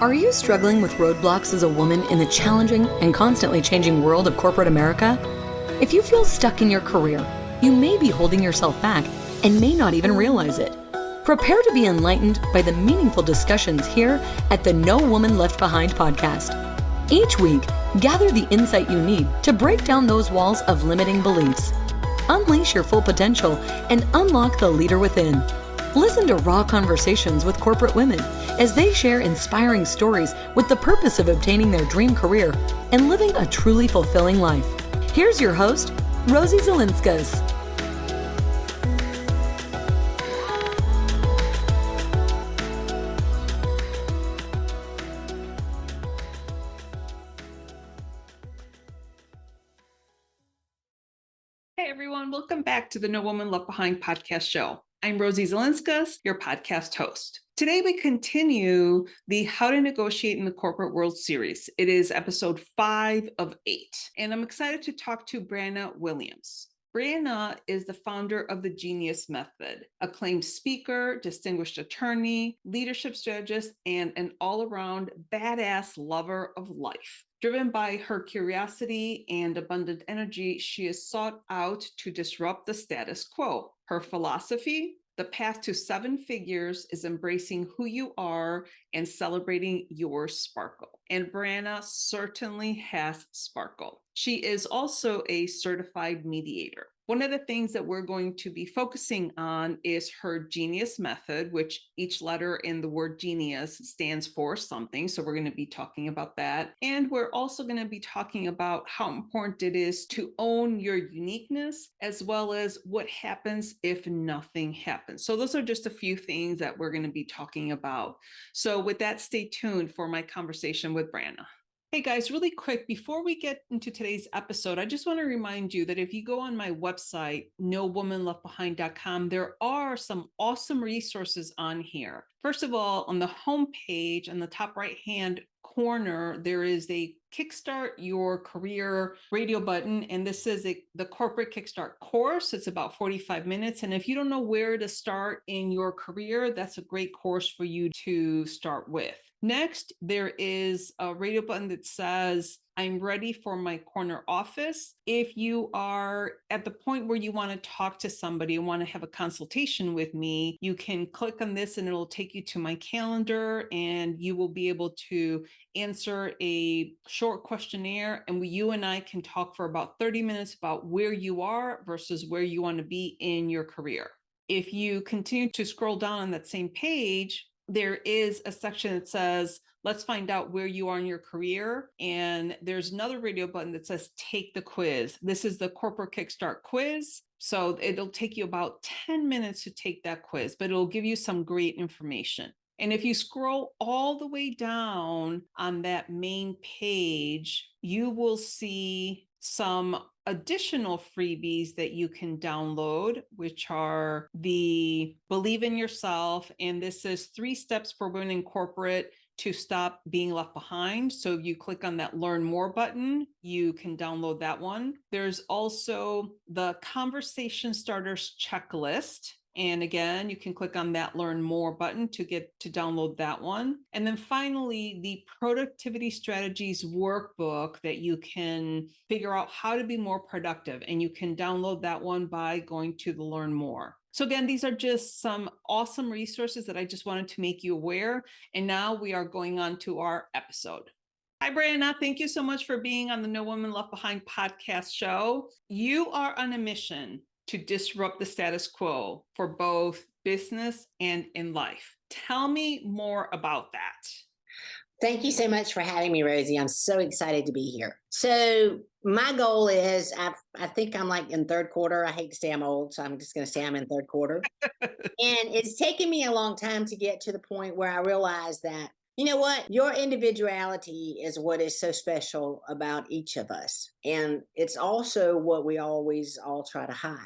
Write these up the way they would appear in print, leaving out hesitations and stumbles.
Are you struggling with roadblocks as a woman in the challenging and constantly changing world of corporate America? If you feel stuck in your career, you may be holding yourself back and may not even realize it. Prepare to be enlightened by the meaningful discussions here at the No Woman Left Behind podcast. Each week, gather the insight you need to break down those walls of limiting beliefs. Unleash your full potential and unlock the leader within. Listen to raw conversations with corporate women as they share inspiring stories with the purpose of obtaining their dream career and living a truly fulfilling life. Here's your host, Rosie Zelinskas. Hey everyone, welcome back to the No Woman Left Behind podcast show. I'm Rosie Zelinskas, your podcast host. Today we continue the How to Negotiate in the Corporate World series. It is episode 5 of 8, and I'm excited to talk to Brana Williams. Brana is the founder of the Genius Method, acclaimed speaker, distinguished attorney, leadership strategist, and an all-around badass lover of life. Driven by her curiosity and abundant energy, she is sought out to disrupt the status quo. Her philosophy: the path to 7 figures is embracing who you are and celebrating your sparkle. And Brana certainly has sparkle. She is also a certified mediator. One of the things that we're going to be focusing on is her Genius Method, which each letter in the word genius stands for something. So we're going to be talking about that. And we're also going to be talking about how important it is to own your uniqueness, as well as what happens if nothing happens. So those are just a few things that we're going to be talking about. So with that, stay tuned for my conversation with Brana. Hey guys, really quick, before we get into today's episode, I just want to remind you that if you go on my website, nowomanleftbehind.com, there are some awesome resources on here. First of all, on the home page, on the top right-hand corner, there is a Kickstart Your Career radio button, and this is the Corporate Kickstart course. It's about 45 minutes, and if you don't know where to start in your career, that's a great course for you to start with. Next, there is a radio button that says, I'm ready for my corner office. If you are at the point where you want to talk to somebody and want to have a consultation with me, you can click on this and it'll take you to my calendar, and you will be able to answer a short questionnaire, and you and I can talk for about 30 minutes about where you are versus where you want to be in your career. If you continue to scroll down on that same page, there is a section that says, let's find out where you are in your career. And there's another radio button that says, take the quiz. This is the Corporate Kickstart quiz. So it'll take you about 10 minutes to take that quiz, but it'll give you some great information. And if you scroll all the way down on that main page, you will see some additional freebies that you can download, which are the Believe in Yourself. And this is 3 steps for women in corporate to stop being left behind. So if you click on that Learn More button, you can download that one. There's also the Conversation Starters Checklist. And again, you can click on that Learn More button to download that one. And then finally, the Productivity Strategies Workbook that you can figure out how to be more productive. And you can download that one by going to the Learn More. So again, these are just some awesome resources that I just wanted to make you aware. And now we are going on to our episode. Hi, Brana. Thank you so much for being on the No Woman Left Behind podcast show. You are on a mission to disrupt the status quo for both business and in life. Tell me more about that. Thank you so much for having me, Rosie. I'm so excited to be here. So my goal is, I think I'm like in third quarter. I hate to say I'm old, so I'm just going to say I'm in third quarter. And it's taken me a long time to get to the point where I realize that, you know what, your individuality is what is so special about each of us. And it's also what we always all try to hide.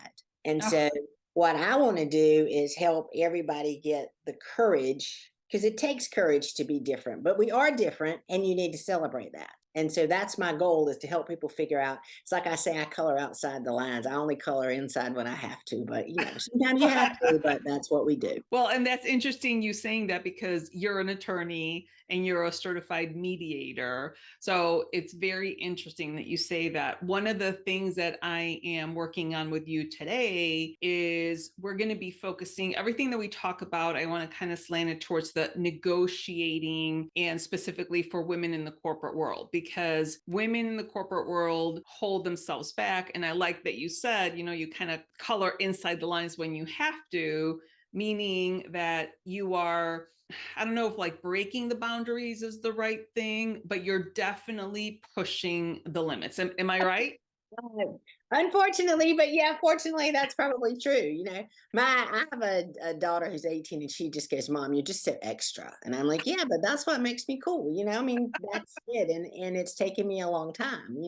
And so what I want to do is help everybody get the courage, because it takes courage to be different, but we are different and you need to celebrate that. And so that's my goal, is to help people figure out. It's like I say, I color outside the lines. I only color inside when I have to, but sometimes you have to, but that's what we do. Well, and that's interesting you saying that, because you're an attorney and you're a certified mediator. So it's very interesting that you say that. One of the things that I am working on with you today is we're going to be focusing everything that we talk about. I want to kind of slant it towards the negotiating, and specifically for women in the corporate world, because women in the corporate world hold themselves back. And I like that you said, you kind of color inside the lines when you have to, meaning that you are, I don't know if like breaking the boundaries is the right thing, but you're definitely pushing the limits. Am I right? Unfortunately, but yeah, fortunately, that's probably true. I have a daughter who's 18, and she just goes, "Mom, you're just so extra." And I'm like, "Yeah, but that's what makes me cool." I mean, that's it. And it's taken me a long time.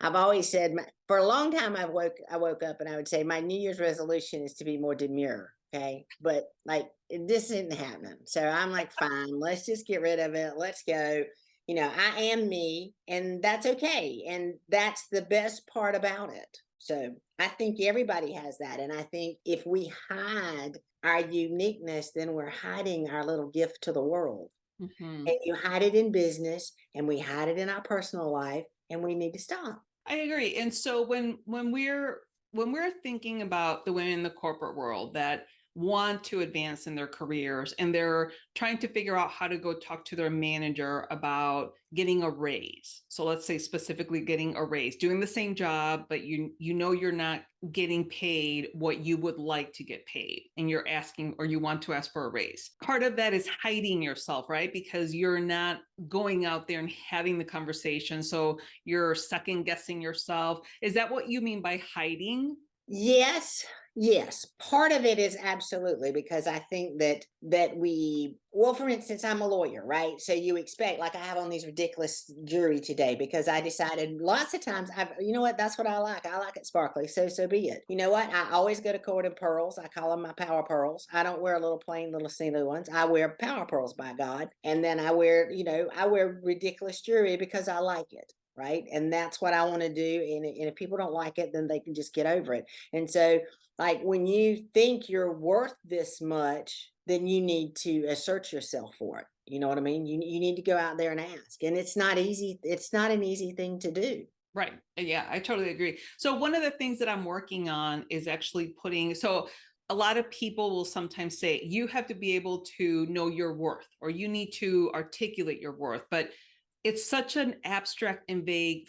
I've always said, for a long time, I woke up and I would say my New Year's resolution is to be more demure. Okay. But like, this isn't happening. So I'm like, fine, let's just get rid of it. Let's go. I am me, and that's okay. And that's the best part about it. So I think everybody has that. And I think if we hide our uniqueness, then we're hiding our little gift to the world. Mm-hmm. And you hide it in business, and we hide it in our personal life, and we need to stop. I agree. And so when we're thinking about the women in the corporate world that want to advance in their careers, and they're trying to figure out how to go talk to their manager about getting a raise. So let's say specifically getting a raise, doing the same job, but you're not getting paid what you would like to get paid, and you're asking, or you want to ask for a raise. Part of that is hiding yourself, right? Because you're not going out there and having the conversation. So you're second guessing yourself. Is that what you mean by hiding? Yes. Part of it is absolutely, because I think that for instance, I'm a lawyer, right? So you expect, like, I have on these ridiculous jewelry today because I decided lots of times, that's what I like. I like it sparkly. So be it. You know what? I always go to court in pearls. I call them my power pearls. I don't wear little plain little silly ones. I wear power pearls, by God. And then I wear ridiculous jewelry because I like it. Right. And that's what I want to do. And if people don't like it, then they can just get over it. And so, like, when you think you're worth this much, then you need to assert yourself for it. You know what I mean? You need to go out there and ask. And it's not easy. It's not an easy thing to do. Right. Yeah, I totally agree. So one of the things that I'm working on is actually so a lot of people will sometimes say you have to be able to know your worth, or you need to articulate your worth, but it's such an abstract and vague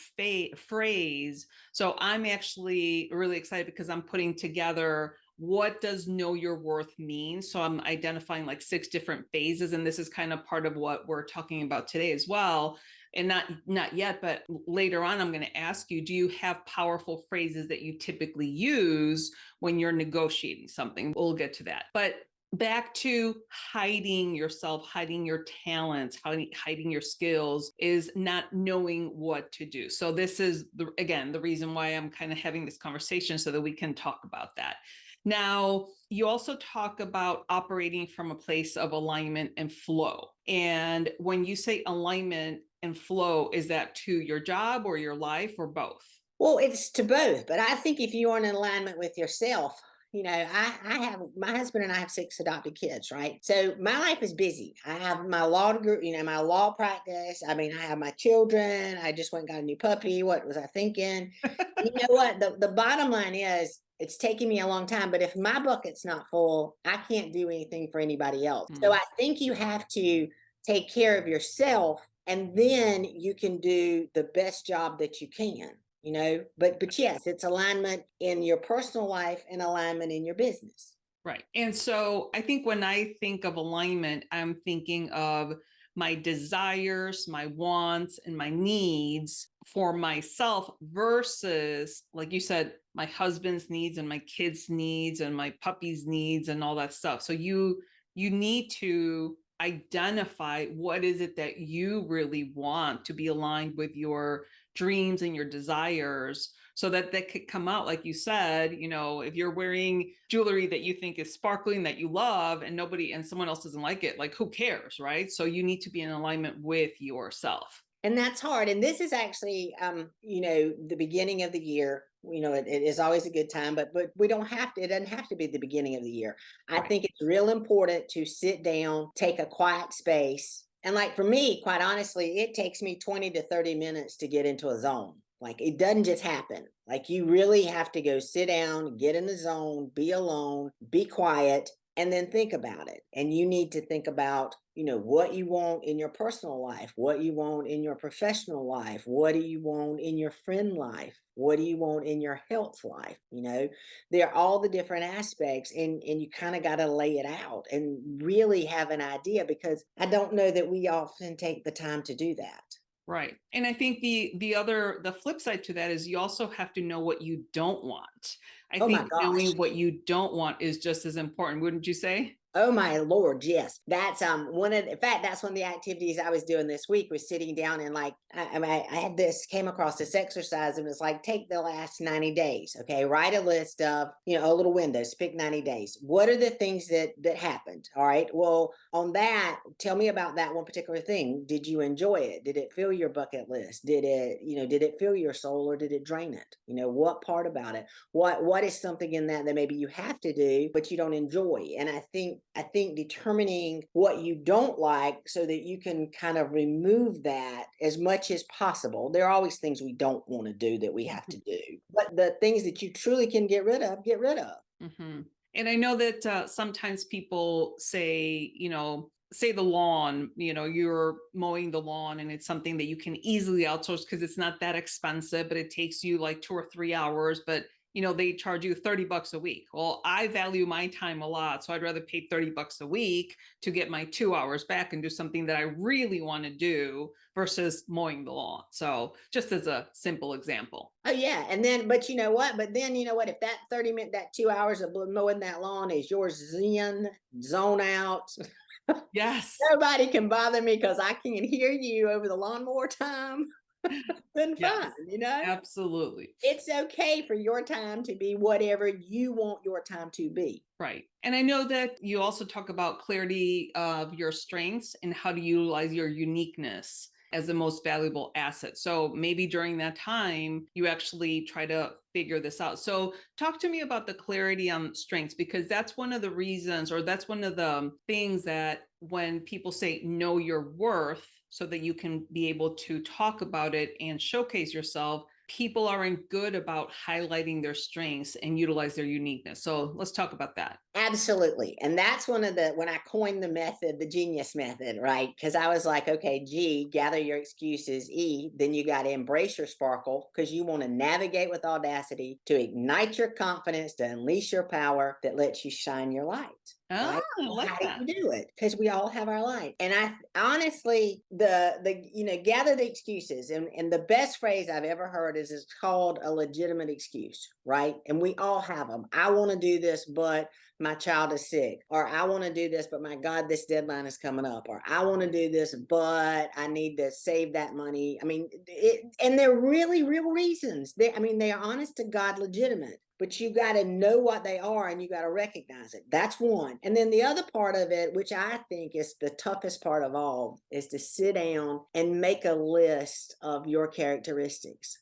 phrase. So I'm actually really excited because I'm putting together, what does know your worth mean? So I'm identifying like 6 different phases. And this is kind of part of what we're talking about today as well. And not yet, but later on, I'm going to ask you, do you have powerful phrases that you typically use when you're negotiating something? We'll get to that. But back to hiding yourself, hiding your talents, hiding your skills, is not knowing what to do. So this is, again, the reason why I'm kind of having this conversation, so that we can talk about that. Now, you also talk about operating from a place of alignment and flow. And when you say alignment and flow, is that to your job or your life, or both? Well, it's to both. But I think if you are in alignment with yourself, I have, my husband and I have 6 adopted kids, right? So my life is busy. I have my law degree, my law practice. I mean, I have my children. I just went and got a new puppy. What was I thinking? You know what? The bottom line is, it's taken me a long time, but if my bucket's not full, I can't do anything for anybody else. So I think you have to take care of yourself, and then you can do the best job that you can. But yes, it's alignment in your personal life and alignment in your business. Right. And so I think when I think of alignment, I'm thinking of my desires, my wants, and my needs for myself versus, like you said, my husband's needs and my kids' needs and my puppy's needs and all that stuff. So you need to identify what is it that you really want to be aligned with your dreams and your desires, so that could come out. Like you said, if you're wearing jewelry that you think is sparkling, that you love, and someone else doesn't like it, like, who cares, right? So you need to be in alignment with yourself. And that's hard. And this is actually, the beginning of the year. It is always a good time, but we don't have to. It doesn't have to be the beginning of the year. I Right. think it's real important to sit down, take a quiet space, and like for me, quite honestly, it takes me 20 to 30 minutes to get into a zone. Like it doesn't just happen. Like you really have to go sit down, get in the zone, be alone, be quiet, and then think about it. And you need to think about, what you want in your personal life, what you want in your professional life, what do you want in your friend life, what do you want in your health life. There are all the different aspects, and you kind of got to lay it out and really have an idea, because I don't know that we often take the time to do that. Right. And I think the flip side to that is you also have to know what you don't want. I Oh my think gosh. knowing what you don't want is just as important, wouldn't you say? Oh my Lord, yes. That's in fact, that's one of the activities I was doing this week, was sitting down and like I had came across this exercise, and it's like, take the last 90 days. Okay, write a list of, a little windows, pick 90 days. What are the things that happened? All right. Well, on that, tell me about that one particular thing. Did you enjoy it? Did it fill your bucket list? Did it fill your soul, or did it drain it? What part about it? What is something in that maybe you have to do but you don't enjoy? And I think determining what you don't like, so that you can kind of remove that as much as possible. There are always things we don't want to do that we have to do, but the things that you truly can get rid of, get rid of. Hmm. And I know that sometimes people say, say the lawn, you're mowing the lawn and it's something that you can easily outsource because it's not that expensive, but it takes you like 2 or 3 hours. But they charge you $30 a week. Well, I value my time a lot, so I'd rather pay $30 a week to get my 2 hours back and do something that I really want to do versus mowing the lawn. So just as a simple example. Oh yeah, and then, but you know what? But then you know what? If that 30 minute, that 2 hours of mowing that lawn is your zone out, Yes. nobody can bother me because I can hear you over the lawnmower time. Then Yes. fine, Absolutely. it's okay for your time to be whatever you want your time to be. Right. And I know that you also talk about clarity of your strengths and how to utilize your uniqueness as the most valuable asset. So maybe during that time, you actually try to figure this out. So talk to me about the clarity on strengths, because that's one of the reasons, or that's one of the things that when people say know your worth so that you can be able to talk about it and showcase yourself, people aren't good about highlighting their strengths and utilize their uniqueness. So let's talk about that. Absolutely. And that's when I coined the method, the genius method, right? Because I was like, okay, G, gather your excuses. E, then you got to embrace your sparkle, because you want to navigate with audacity to ignite your confidence, to unleash your power that lets you shine your light. Ah, Right? I Well, like how do that. you do it? Because we all have our light. And I honestly, gather the excuses. And the best phrase I've ever heard is, it's called a legitimate excuse, right? And we all have them. I want to do this, but my child is sick, or I want to do this, but my God, this deadline is coming up, or I want to do this, but I need to save that money. I mean, and they're really real reasons. They are honest to God, legitimate, but you got to know what they are, and you got to recognize it. That's one. And then the other part of it, which I think is the toughest part of all, is to sit down and make a list of your characteristics.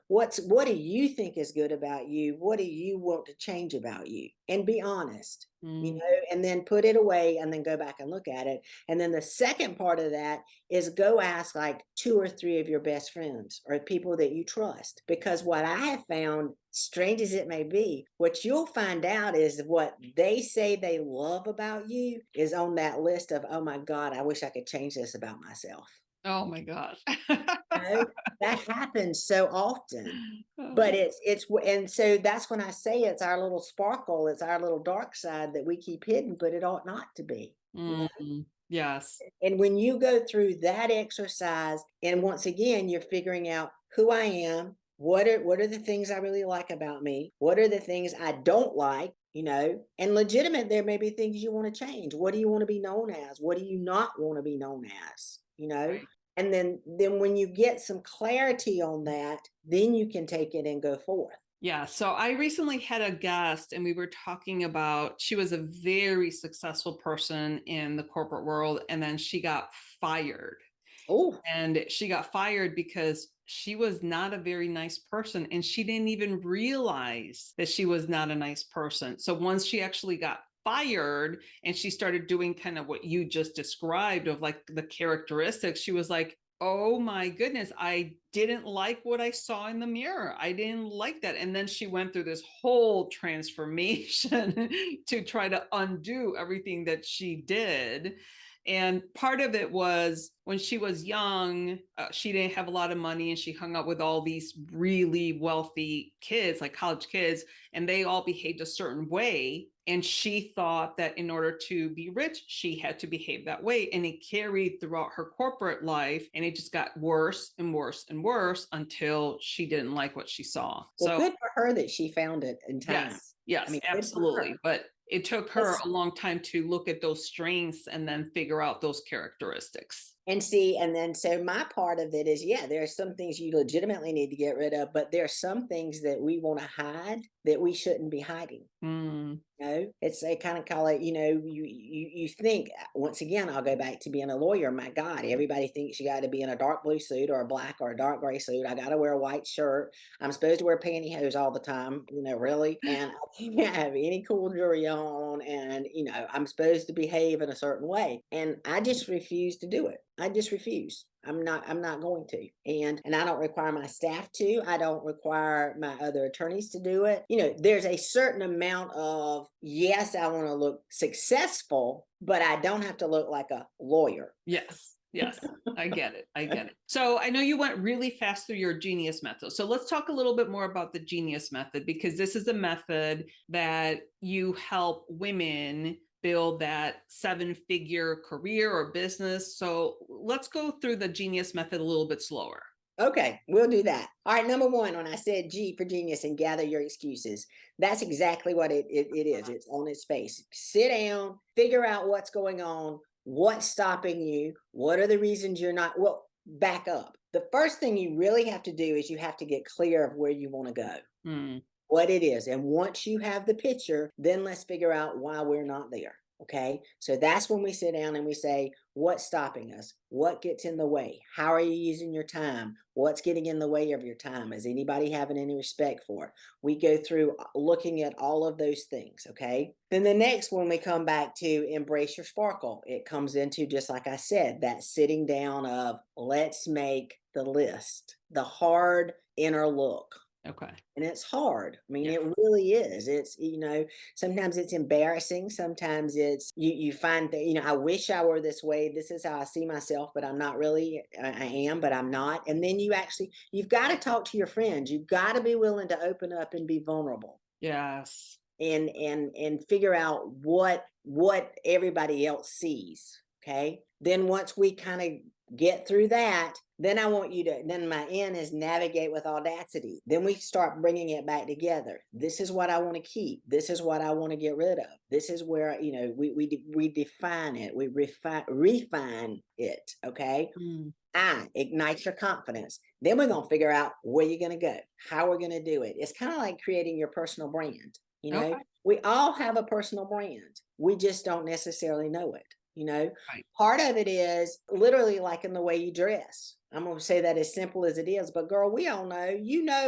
What do you think is good about you? What do you want to change about you? And be honest. Mm. And then put it away, and then go back and look at it. And then the second part of that is go ask like 2 or 3 of your best friends, or people that you trust. Because what I have found, strange as it may be, what you'll find out is what they say they love about you is on that list of, oh my God, I wish I could change this about myself. Oh my gosh. know, that happens so often. But Oh. and so that's when I say it's our little sparkle, it's our little dark side that we keep hidden, but it ought not to be. Mm, yes. And when you go through that exercise, and once again, you're figuring out who I am, what are the things I really like about me, what are the things I don't like, and legitimate, there may be things you want to change. What do you want to be known as? What do you not want to be known as? Right. And then when you get some clarity on that, then you can take it and go forth. Yeah. So I recently had a guest and we were talking about, she was a very successful person in the corporate world and then she got fired. Oh, And she got fired because she was not a very nice person, and she didn't even realize that she was not a nice person. So once she actually got fired and she started doing kind of what you just described of like the characteristics, she was like, oh my goodness, I didn't like what I saw in the mirror. I didn't like that. And then she went through this whole transformation to try to undo everything that she did. And part of it was when she was young, she didn't have a lot of money, and she hung out with all these really wealthy kids, like college kids, and they all behaved a certain way. And she thought that in order to be rich, she had to behave that way. And it carried throughout her corporate life. And it just got worse and worse and worse until she didn't like what she saw. well, So good for her that she found it in time. yes, I mean, absolutely. But it took her a long time to look at those strengths and then figure out those characteristics. And see, and then so my part of it is, yeah, there are some things you legitimately need to get rid of, but there are some things that we want to hide that we shouldn't be hiding. Mm. It's they kind of call it, you think once again, I'll go back to being a lawyer. My God, everybody thinks you got to be in a dark blue suit or a black or a dark gray suit. I got to wear a white shirt. I'm supposed to wear pantyhose all the time, really. And I can't have any cool jewelry on. And, I'm supposed to behave in a certain way. And I just refuse to do it. I just refuse. I'm not going to. And I don't require my staff to. I don't require my other attorneys to do it. There's a certain amount of, yes, I want to look successful, but I don't have to look like a lawyer. Yes. I get it. So I know you went really fast through your Genius method. So let's talk a little bit more about the Genius method, because this is a method that you help women build that 7-figure career or business. So let's go through the Genius method a little bit slower. Okay, we'll do that. All right, number one, when I said G for genius and gather your excuses, that's exactly what it is. It's on its face. Sit down, figure out what's going on, what's stopping you, what are the reasons you're not, well, back up. The first thing you really have to do is you have to get clear of where you want to go, what it is. And once you have the picture, then let's figure out why we're not there. Okay, so that's when we sit down and we say, what's stopping us? What gets in the way? How are you using your time? What's getting in the way of your time? Is anybody having any respect for it? We go through looking at all of those things. Okay, then the next one we come back to embrace your sparkle. It comes into, just like I said, that sitting down of let's make the list, the hard inner look. Okay. And it's hard. I mean, Yeah. it really is. It's, sometimes it's embarrassing. Sometimes it's, you find that, I wish I were this way. This is how I see myself, but I'm not really, I am, but I'm not. And then you've got to talk to your friends. You've got to be willing to open up and be vulnerable. Yes. And figure out what everybody else sees. Okay. Then once we kind of get through that, then my N is navigate with audacity. Then we start bringing it back together. This is what I want to keep. This is what I want to get rid of. This is where, we define it. We refine it. Okay. I ignite your confidence. Then we're going to figure out where you're going to go, how we're going to do it. It's kind of like creating your personal brand. Okay. We all have a personal brand. We just don't necessarily know it. Right. Part of it is literally like in the way you dress. I'm going to say that as simple as it is, but girl, we all know,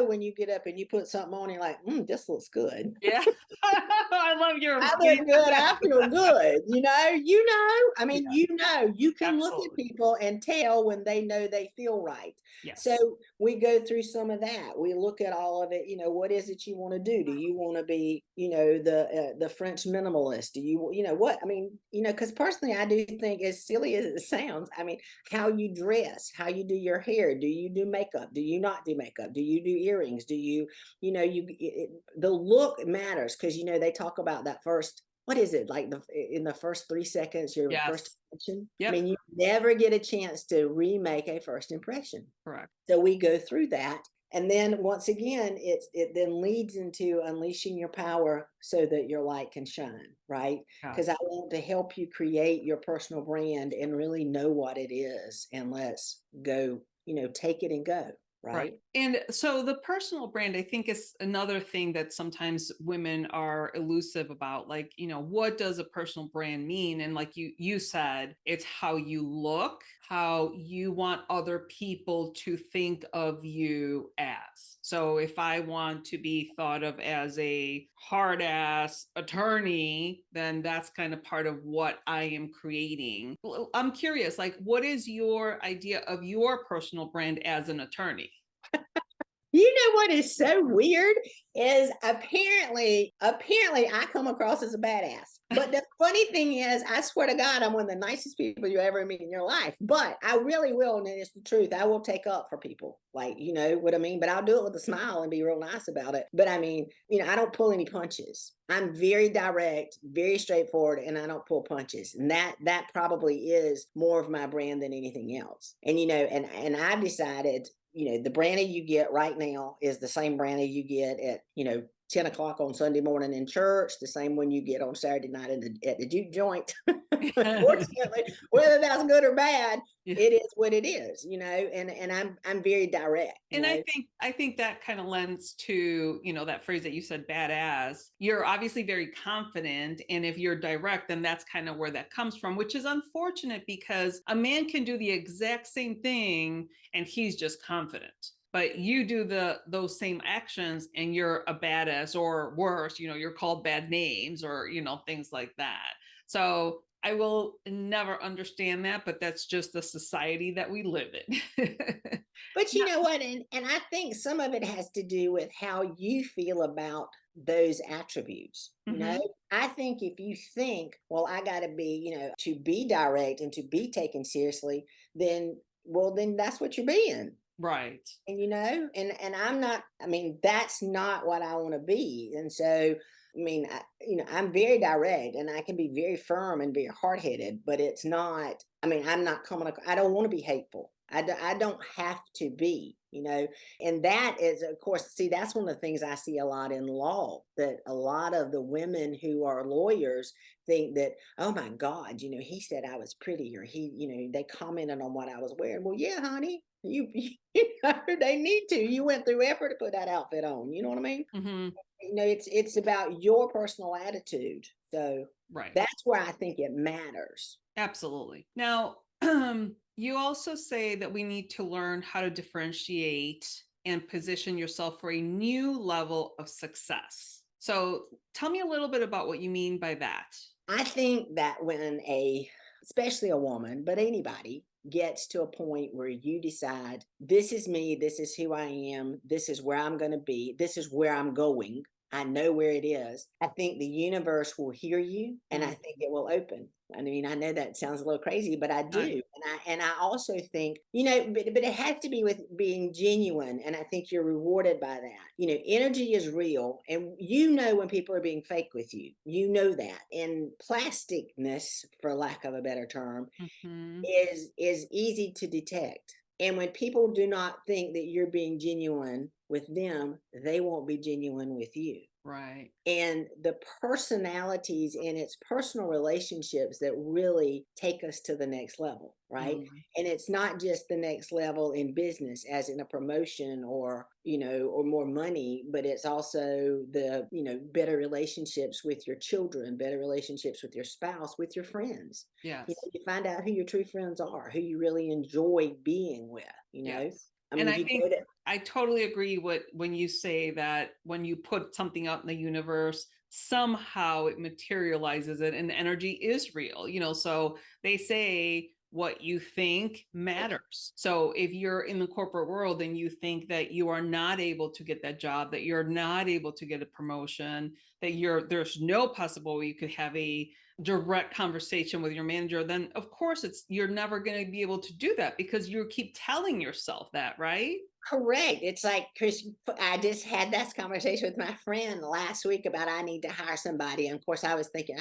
when you get up and you put something on, you're like, this looks good. Yeah. I love your. I look good. I feel good. I mean, Yeah. you can look Absolutely. at people and tell when they know they feel right. Yes. So we go through some of that. We look at all of it. What is it you want to do? Do you want to be, the French minimalist? Do you, what? I mean, because personally, I do think, as silly as it sounds, I mean, how you dress, how you do your hair. Do you do makeup? Do you not do makeup? Do you do earrings? Do you, the look matters, because, they talk about that first, what is it, like in the first 3 seconds, your first impression. Yep. I mean, you never get a chance to remake a first impression. Correct. So we go through that. And then once again, it then leads into unleashing your power so that your light can shine, right? Because I want to help you create your personal brand and really know what it is. And let's go, take it and go, right? And so the personal brand, I think, is another thing that sometimes women are elusive about. Like, what does a personal brand mean? And like you said, it's how you look, how you want other people to think of you as. So if I want to be thought of as a hard ass attorney, then that's kind of part of what I am creating. I'm curious, like, what is your idea of your personal brand as an attorney? You know what is so weird is apparently I come across as a badass. But the funny thing is, I swear to God, I'm one of the nicest people you ever meet in your life. But I really will, and it's the truth. I will take up for people. Like, you know what I mean? But I'll do it with a smile and be real nice about it. But I mean, I don't pull any punches. I'm very direct, very straightforward, and I don't pull punches. And that probably is more of my brand than anything else. And and I've decided, the Brana you get right now is the same Brana you get at, 10 o'clock on Sunday morning in church, the same one you get on Saturday night at the juke joint. Unfortunately, whether that's good or bad, Yeah. it is what it is, and I'm very direct. And I think that kind of lends to, that phrase that you said, badass. You're obviously very confident. And if you're direct, then that's kind of where that comes from, which is unfortunate because a man can do the exact same thing and he's just confident. But you do those same actions and you're a badass, or worse, you're called bad names, or, things like that. So I will never understand that, but that's just the society that we live in. But you know what? And I think some of it has to do with how you feel about those attributes. I think if you think, well, I got to be, to be direct and to be taken seriously, then that's what you're being. Right. And and I'm not, that's not what I want to be. And so, I'm very direct and I can be very firm and very hard-headed, but it's not, I'm not coming, I don't want to be hateful. I don't have to be, and that is, of course, see, that's one of the things I see a lot in law, that a lot of the women who are lawyers think that, oh my God, he said I was pretty, or they commented on what I was wearing. Well, yeah, honey, they need to. You went through effort to put that outfit on. You know what I mean? Mm-hmm. It's about your personal attitude. So right. That's where I think it matters. Absolutely. Now, you also say that we need to learn how to differentiate and position yourself for a new level of success. So tell me a little bit about what you mean by that. I think that when especially a woman, but anybody, gets to a point where you decide, this is me, this is who I am, this is where I'm going to be, this is where I'm going, I know where it is, I think the universe will hear you, and I think it will open. I know that sounds a little crazy, but I do. And I also think, but it has to be with being genuine. And I think you're rewarded by that. Energy is real. And when people are being fake with you, that. And plasticness, for lack of a better term, is easy to detect. And when people do not think that you're being genuine with them, they won't be genuine with you. Right. And the personalities and its personal relationships that really take us to the next level, right? And it's not just the next level in business, as in a promotion or more money, but it's also the, better relationships with your children, better relationships with your spouse, with your friends. Yes. You find out who your true friends are, who you really enjoy being with, Yes. And I totally agree when you say that when you put something out in the universe, somehow it materializes it, and the energy is real. So they say what you think matters. So if you're in the corporate world and you think that you are not able to get that job, that you're not able to get a promotion, that there's no possible way you could have a direct conversation with your manager, then of course you're never going to be able to do that because you keep telling yourself that, right? Correct. It's like, Chris, I just had this conversation with my friend last week about I need to hire somebody. And of course, I was thinking,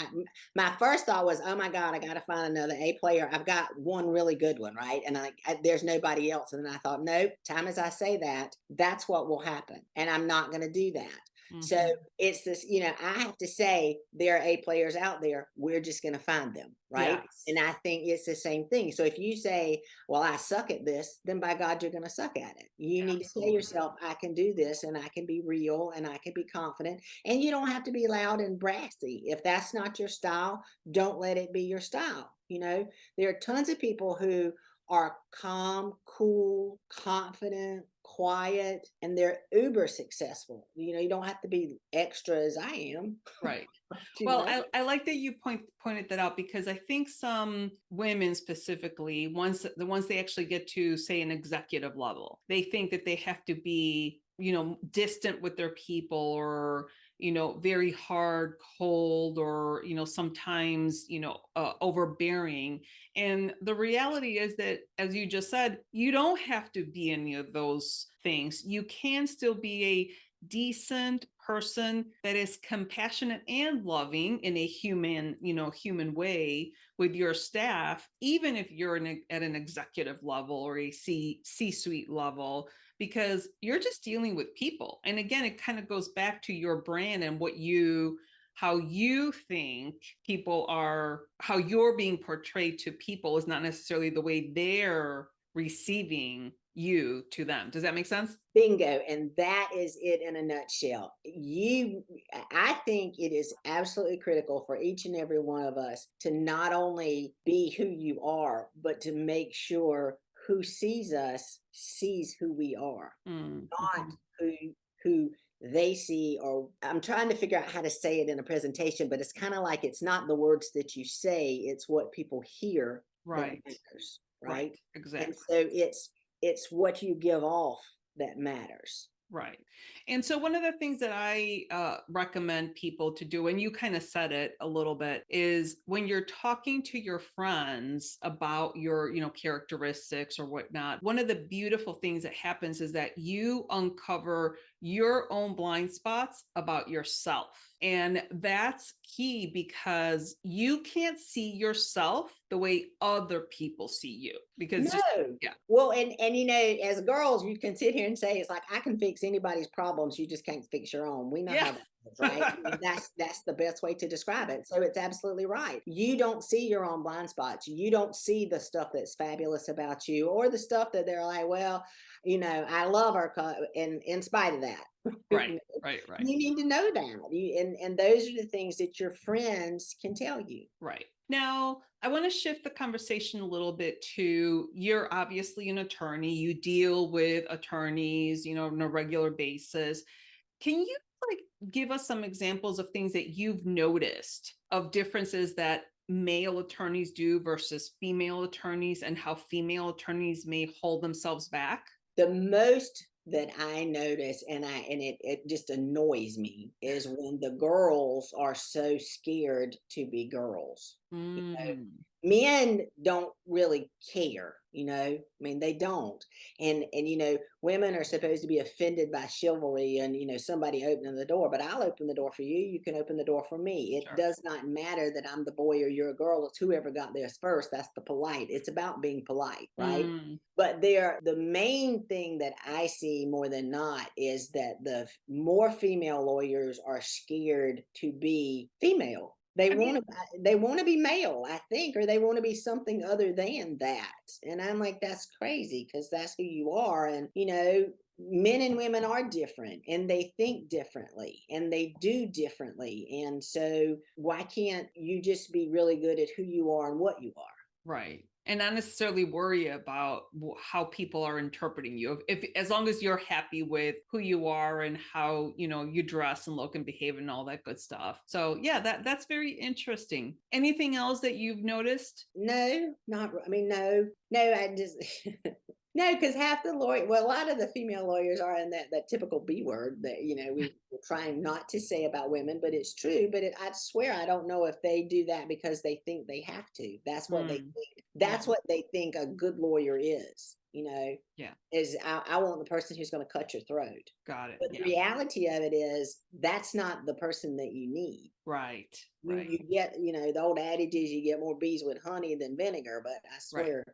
my first thought was, oh my God, I got to find another A player. I've got one really good one, right? And there's nobody else. And then I thought, nope, time as I say that, that's what will happen. And I'm not going to do that. So it's this, I have to say there are A players out there. We're just going to find them. Right. Yes. And I think it's the same thing. So if you say, well, I suck at this, then by God, you're going to suck at it. You need to tell Absolutely. yourself, I can do this and I can be real and I can be confident. And you don't have to be loud and brassy. If that's not your style, don't let it be your style. There are tons of people who are calm, cool, confident, quiet, and they're uber successful. You don't have to be extra as I am. Right. You Well, know? I like that you pointed that out, because I think some women specifically, the ones they actually get to, say, an executive level, they think that they have to be, distant with their people, or, very hard, cold, or, sometimes, overbearing. And the reality is that, as you just said, you don't have to be any of those things. You can still be a decent person that is compassionate and loving in a human way with your staff, even if you're at an executive level or a C-suite level, because you're just dealing with people. And again, it kind of goes back to your brand and how you think people are, how you're being portrayed to people is not necessarily the way they're receiving you to them. Does that make sense? Bingo. And that is it in a nutshell. I think it is absolutely critical for each and every one of us to not only be who you are, but to make sure who sees us sees who we are, not who they see. Or I'm trying to figure out how to say it in a presentation, but it's kind of like, it's not the words that you say, it's what people hear. Right. That matters, right? Exactly. And so it's what you give off that matters. Right. And so one of the things that I recommend people to do, and you kind of said it a little bit, is when you're talking to your friends about your, characteristics or whatnot, one of the beautiful things that happens is that you uncover your own blind spots about yourself. And that's key, because you can't see yourself the way other people see you. Because well, and as girls, you can sit here and say, it's like, I can fix anybody's problems, you just can't fix your own. We know how that is, right? That's the best way to describe it. So it's absolutely right. You don't see your own blind spots. You don't see the stuff that's fabulous about you, or the stuff that they're like, well, I love her, and in spite of that. Right. You need to know that. And those are the things that your friends can tell you. Right. Now, I want to shift the conversation a little bit to, you're obviously an attorney. You deal with attorneys, on a regular basis. Can you give us some examples of things that you've noticed of differences that male attorneys do versus female attorneys, and how female attorneys may hold themselves back? The most that I notice, and it just annoys me, is when the girls are so scared to be girls. Men don't really care, they don't. And women are supposed to be offended by chivalry and, somebody opening the door, but I'll open the door for you. You can open the door for me. It does not matter that I'm the boy or you're a girl. It's whoever got there first. That's the polite. It's about being polite, right? But the main thing that I see more than not is that the more female lawyers are scared to be female. They want to be male, I think, or they want to be something other than that. And I'm like, that's crazy, because that's who you are. And, men and women are different, and they think differently, and they do differently. And so why can't you just be really good at who you are and what you are? Right. And not necessarily worry about how people are interpreting you. If as long as you're happy with who you are and how, you dress and look and behave and all that good stuff. So yeah, that's very interesting. Anything else that you've noticed? No, I just no, because half the a lot of the female lawyers are in that typical B word that, we're trying not to say about women, but it's true. But I swear, I don't know if they do that because they think they have to. That's what they think. That's what they think a good lawyer is. Yeah. is I want the person who's going to cut your throat. Got it. But the Yeah. reality of it is that's not the person that you need. Right. You, Right. you get, the old adage is you get more bees with honey than vinegar, but I Right. swear,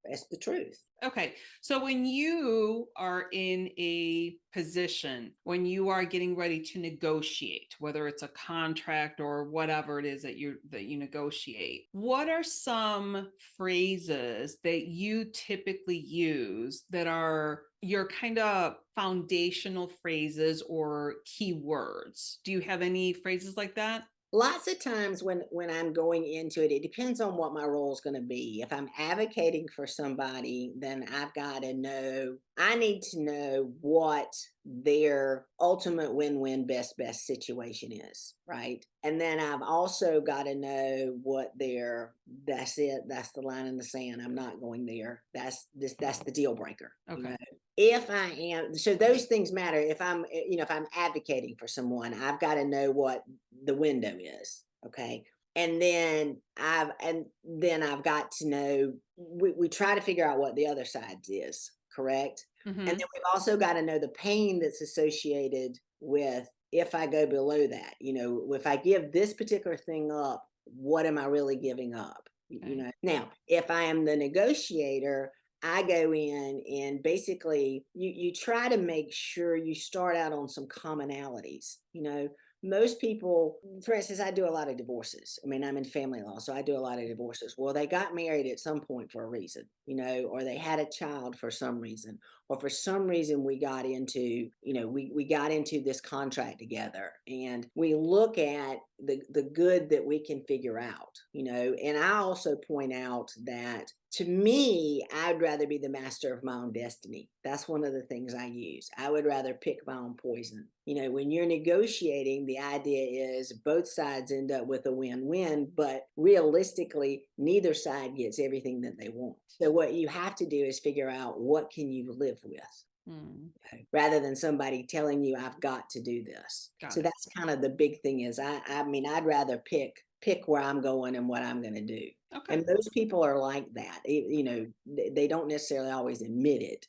that's the truth. Okay. So when you are in a position, when you are getting ready to negotiate, whether it's a contract or whatever it is that you negotiate, what are some phrases that you typically use that are your kind of foundational phrases or keywords? Do you have any phrases like that? Lots of times when I'm going into it, it depends on what my role is going to be. If I'm advocating for somebody, then I need to know what their ultimate win-win best situation is, right? And then I've also got to know what that's the line in the sand. I'm not going there. That's the deal breaker. Okay. If I am, so those things matter. If I'm advocating for someone, I've got to know what the window is. Okay. And then I've got to know, we try to figure out what the other side is, correct? Mm-hmm. And then we've also got to know the pain that's associated with if I go below that. If I give this particular thing up, what am I really giving up? Okay. Now, if I am the negotiator, I go in and basically you try to make sure you start out on some commonalities. Most people, for instance, I do a lot of divorces. I mean, I'm in family law, so I do a lot of divorces. Well, they got married at some point for a reason, or they had a child for some reason, or for some reason we got into, we got into this contract together, and we look at the good that we can figure out, and I also point out that to me, I'd rather be the master of my own destiny. That's one of the things I use. I would rather pick my own poison. When you're negotiating, the idea is both sides end up with a win-win, but realistically, neither side gets everything that they want. So what you have to do is figure out what can you live with. Rather than somebody telling you I've got to do this. So that's kind of the big thing is I mean, I'd rather pick where I'm going and what I'm going to do. Okay. And those people are like that. They don't necessarily always admit it.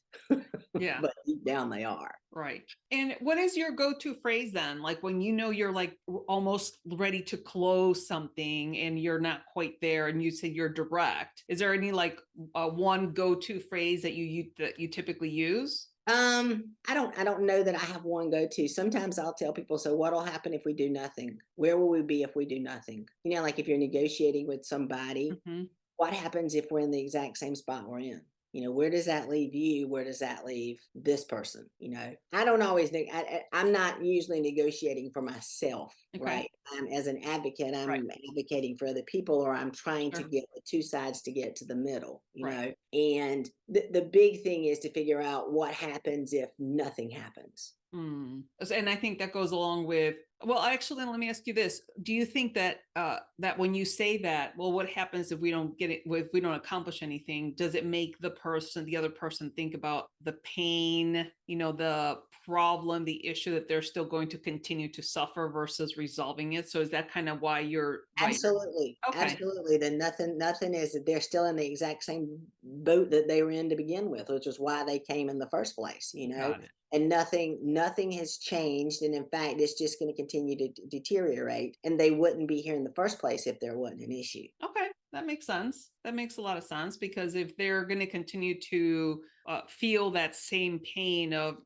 Yeah. But deep down they are. Right. And what is your go-to phrase then? Like when you're like almost ready to close something and you're not quite there and you say you're direct. Is there any like one go-to phrase that you typically use? I don't know that I have one go-to. Sometimes I'll tell people, so what'll happen if we do nothing? Where will we be if we do nothing? Like if you're negotiating with somebody, what happens if we're in the exact same spot we're in? Where does that leave you? Where does that leave this person? I don't always think I'm not usually negotiating for myself, right? As an advocate, I'm advocating for other people, or I'm trying to get the two sides to get to the middle, and the big thing is to figure out what happens if nothing happens. And I think that goes along with, well, actually, let me ask you this. Do you think that that when you say that, well, what happens if we don't get it, if we don't accomplish anything, does it make the other person think about the pain, the problem, the issue that they're still going to continue to suffer versus resolving it? So is that kind of why you're absolutely absolutely? Then nothing is that they're still in the exact same boat that they were in to begin with, which is why they came in the first place, and nothing has changed, and in fact it's just going to continue to deteriorate, and they wouldn't be here in the first place if there wasn't an issue. Okay, that makes sense. That makes a lot of sense, because if they're going to continue to feel that same pain of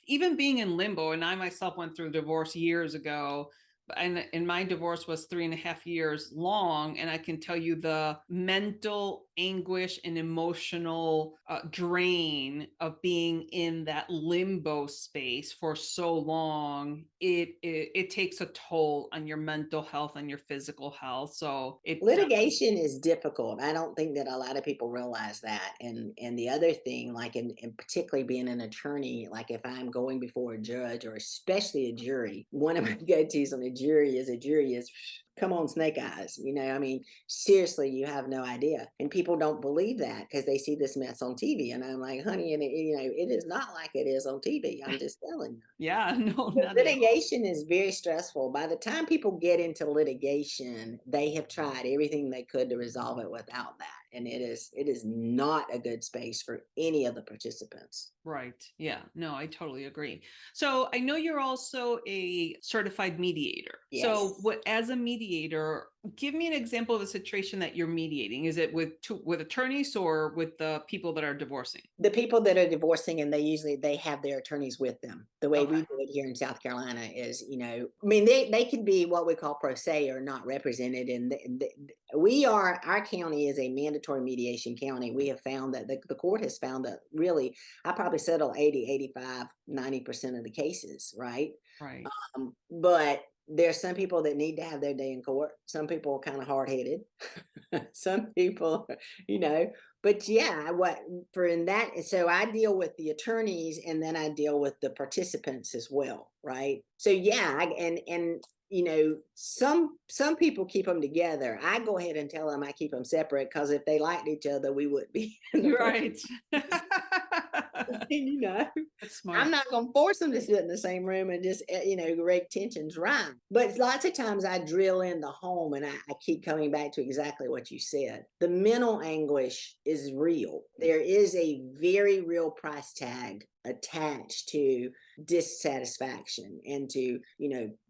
even being in limbo, and I myself went through divorce years ago, and my divorce was 3.5 years long, and I can tell you the mental anguish and emotional drain of being in that limbo space for so long. It takes a toll on your mental health and your physical health. So litigation is difficult. I don't think that a lot of people realize that. And the other thing, like in particularly being an attorney, like if I'm going before a judge or especially a jury, one of my go-tos on a jury is come on, snake eyes. I mean, seriously, you have no idea. And people don't believe that because they see this mess on TV. And I'm like, honey, and it is not like it is on TV. I'm just telling you. Yeah, no, litigation is very stressful. By the time people get into litigation, they have tried everything they could to resolve it without that. And it is not a good space for any of the participants. Right. Yeah. No, I totally agree. So I know you're also a certified mediator. So Yes. what, as a mediator, give me an example of a situation that you're mediating. Is it with attorneys or with the people that are divorcing? The people that are divorcing, and they have their attorneys with them. The way we Okay. do it here in South Carolina is, I mean, they could be what we call pro se or not represented. And our county is a mandatory mediation county. We have found that the court has found that really, I probably settle 80, 85, 90% of the cases, right? Right. But there's some people that need to have their day in court. Some people are kind of hard headed. Some people, but yeah, so I deal with the attorneys and then I deal with the participants as well, right? So yeah, and some people keep them together. I go ahead and tell them I keep them separate because if they liked each other, we would be in the Right. That's I'm smart. not going to force them to sit in the same room and just, rake tensions right. But lots of times I drill in the home and I keep coming back to exactly what you said. The mental anguish is real. There is a very real price tag attached to dissatisfaction and to,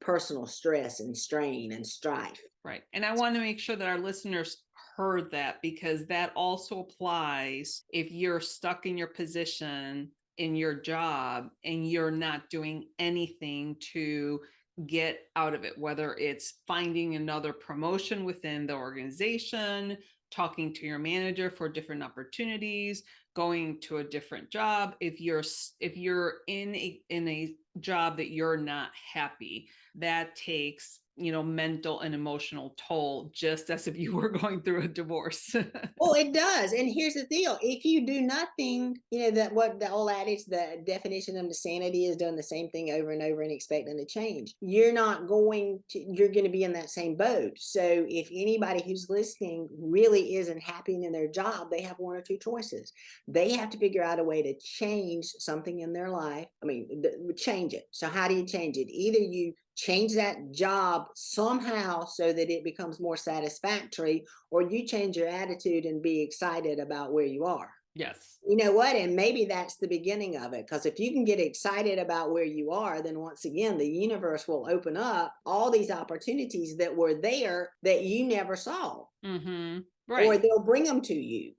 personal stress and strain and strife. Right. And I want to make sure that our listeners heard that, because that also applies if you're stuck in your position in your job and you're not doing anything to get out of it, whether it's finding another promotion within the organization, talking to your manager for different opportunities, going to a different job. If you're in a job that you're not happy, that takes mental and emotional toll, just as if you were going through a divorce. Well, it does. And here's the deal. If you do nothing, that what the old adage, the definition of insanity is doing the same thing over and over and expecting to change. You're going to be in that same boat. So if anybody who's listening really isn't happy in their job, they have one or two choices. They have to figure out a way to change something in their life. I mean, change it. So how do you change it? Either you change that job somehow so that it becomes more satisfactory, or you change your attitude and be excited about where you are. Yes. You know what? And maybe that's the beginning of it. Because if you can get excited about where you are, then once again, the universe will open up all these opportunities that were there that you never saw. Mm-hmm. Right. Or they'll bring them to you,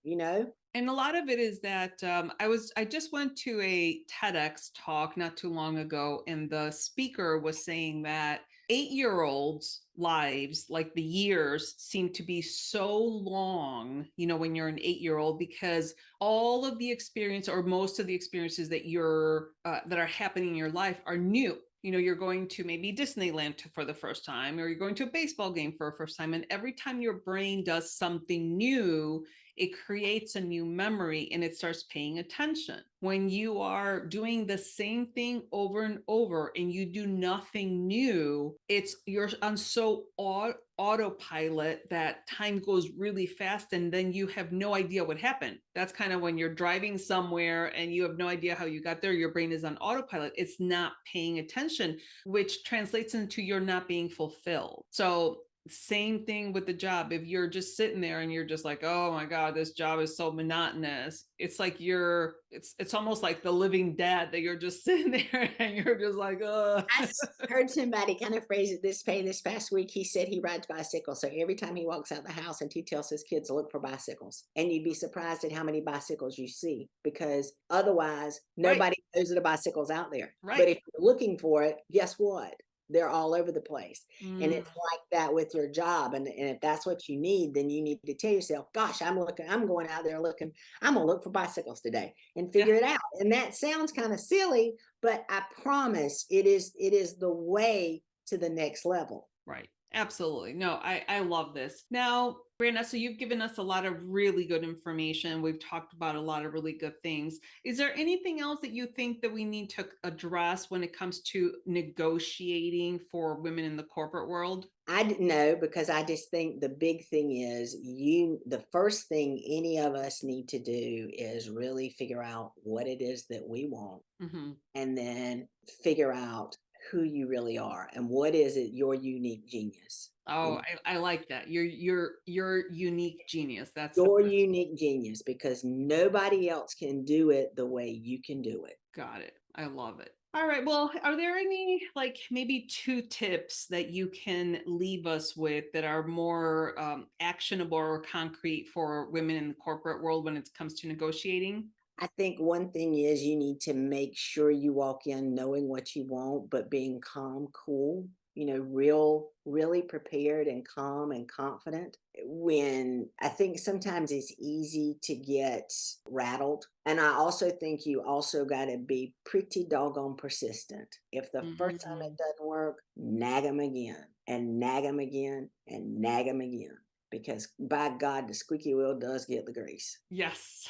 And a lot of it is that I just went to a TEDx talk not too long ago, and the speaker was saying that 8-year-olds' lives, like the years, seem to be so long, when you're an 8-year-old, because all of the experience, or most of the experiences that that are happening in your life are new. You're going to maybe Disneyland for the first time, or you're going to a baseball game for the first time. And every time your brain does something new, it creates a new memory and it starts paying attention. When you are doing the same thing over and over and you do nothing new, you're on so autopilot that time goes really fast, and then you have no idea what happened. That's kind of when you're driving somewhere and you have no idea how you got there. Your brain is on autopilot. It's not paying attention, which translates into you're not being fulfilled. So same thing with the job. If you're just sitting there and you're just like, oh my God, this job is so monotonous. It's like it's almost like the living dead, that you're just sitting there and you're just like, oh. I heard somebody kind of phrase it this past week. He said he rides bicycles. So every time he walks out the house, and he tells his kids to look for bicycles. And you'd be surprised at how many bicycles you see, because otherwise nobody knows that a bicycle's out there. Right. But if you're looking for it, guess what? They're all over the place. And it's like that with your job. And if that's what you need, then you need to tell yourself, gosh, I'm going out there looking, I'm going to look for bicycles today and figure it out. And that sounds kind of silly, but I promise it is the way to the next level. Right. Absolutely. No, I love this. Now, Brana, so you've given us a lot of really good information. We've talked about a lot of really good things. Is there anything else that you think that we need to address when it comes to negotiating for women in the corporate world? I didn't know, because I just think the big thing is the first thing any of us need to do is really figure out what it is that we want, Mm-hmm. and then figure out who you really are and what is it your unique genius. Oh, I like that. Your unique genius. That's the Your unique genius, because nobody else can do it the way you can do it. got it. I love it. All right. Well, are there any like maybe 2 tips that you can leave us with that are more actionable or concrete for women in the corporate world when it comes to negotiating? I think one thing is you need to make sure you walk in knowing what you want, but being calm, cool, really prepared and calm and confident. When I think sometimes it's easy to get rattled. And I also think you also got to be pretty doggone persistent. If the first time it Mhm. doesn't work, nag them again and nag them again and nag them again. Because by God, the squeaky wheel does get the grease. Yes.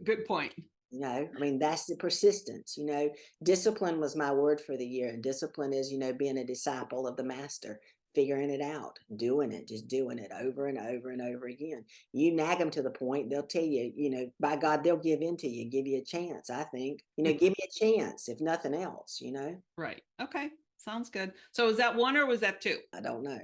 Good point. I mean, that's the persistence. Discipline was my word for the year. And discipline is, being a disciple of the master, figuring it out, doing it, just doing it over and over and over again. You nag them to the point, they'll tell you, by God, they'll give in to you, give you a chance. I think, give me a chance, if nothing else. Right. Okay. Sounds good. So is that 1 or was that 2? I don't know.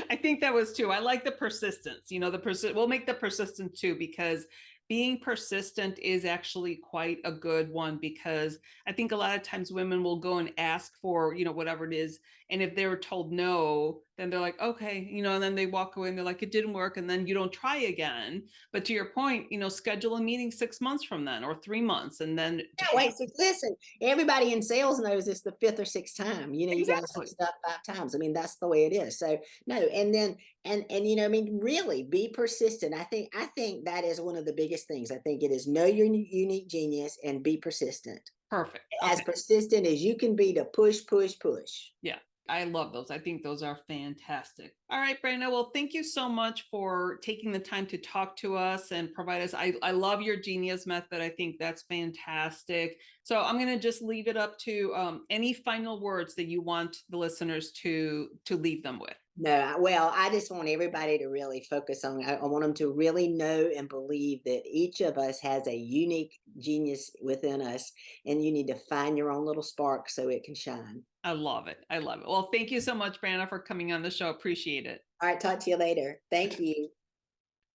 I think that was 2. I like the persistence. We'll make the persistent 2 because being persistent is actually quite a good one, because I think a lot of times women will go and ask for, whatever it is. And if they were told no, then they're like, okay, and then they walk away and they're like, it didn't work. And then you don't try again. But to your point, schedule a meeting 6 months from then or 3 months. And then No, wait, so listen, everybody in sales knows it's the 5th or 6th time. You got to say exactly. stuff 5 times. I mean, that's the way it is. So no, and then I mean, really be persistent. I think that is one of the biggest things. I think it is know your unique genius and be persistent. Perfect. As Okay. persistent as you can be to push, push, push. Yeah. I love those. I think those are fantastic. All right, Brana. Well, thank you so much for taking the time to talk to us and provide us. I love your genius method. I think that's fantastic. So I'm going to just leave it up to any final words that you want the listeners to leave them with. No, well, I just want everybody to really focus on, I want them to really know and believe that each of us has a unique genius within us, and you need to find your own little spark so it can shine. I love it. I love it. Well, thank you so much, Brana, for coming on the show. Appreciate it. All right, talk to you later. Thank you.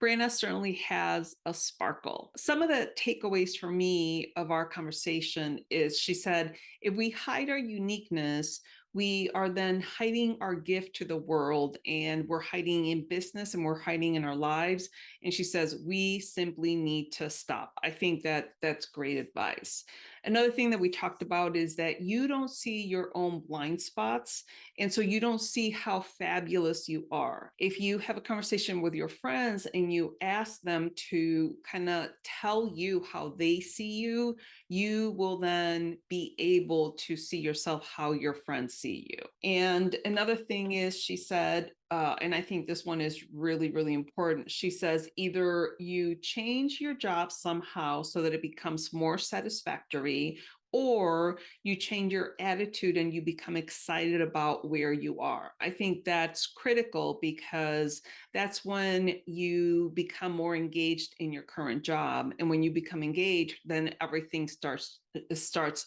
Brana certainly has a sparkle. Some of the takeaways for me of our conversation is she said, if we hide our uniqueness, we are then hiding our gift to the world, and we're hiding in business and we're hiding in our lives. And she says, we simply need to stop. I think that that's great advice. Another thing that we talked about is that you don't see your own blind spots. And so you don't see how fabulous you are. If you have a conversation with your friends and you ask them to kind of tell you how they see you, you will then be able to see yourself how your friends see you. And another thing is, she said, and I think this one is really, really important. She says, either you change your job somehow so that it becomes more satisfactory, or you change your attitude and you become excited about where you are. I think that's critical, because that's when you become more engaged in your current job. And when you become engaged, then everything starts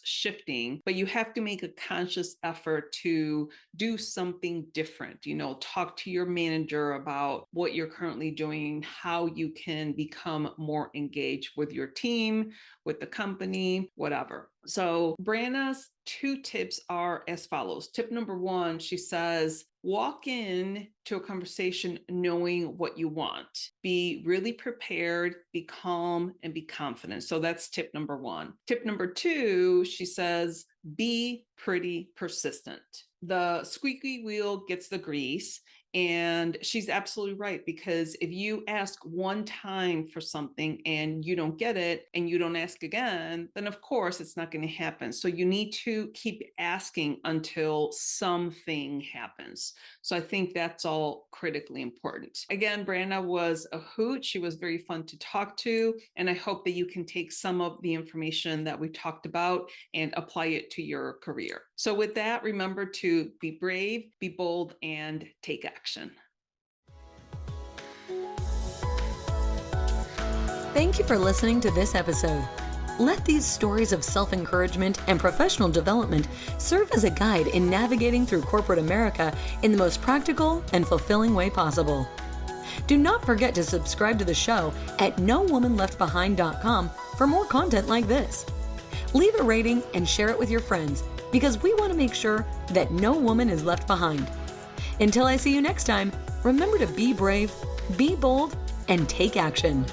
shifting. But you have to make a conscious effort to do something different. Talk to your manager about what you're currently doing, how you can become more engaged with your team, with the company, whatever. So Brana's 2 tips are as follows. Tip number 1, she says, walk in to a conversation knowing what you want. Be really prepared, be calm, and be confident. So that's tip number 1. Tip number 2, she says, be pretty persistent. The squeaky wheel gets the grease. And she's absolutely right, because if you ask one time for something and you don't get it and you don't ask again, then of course it's not going to happen. So you need to keep asking until something happens. So I think that's all critically important. Again, Brana was a hoot. She was very fun to talk to. And I hope that you can take some of the information that we talked about and apply it to your career. So with that, remember to be brave, be bold, and take action. Thank you for listening to this episode. Let these stories of self-encouragement and professional development serve as a guide in navigating through corporate America in the most practical and fulfilling way possible. Do not forget to subscribe to the show at nowomanleftbehind.com for more content like this. Leave a rating and share it with your friends because we want to make sure that no woman is left behind. Until I see you next time, remember to be brave, be bold, and take action.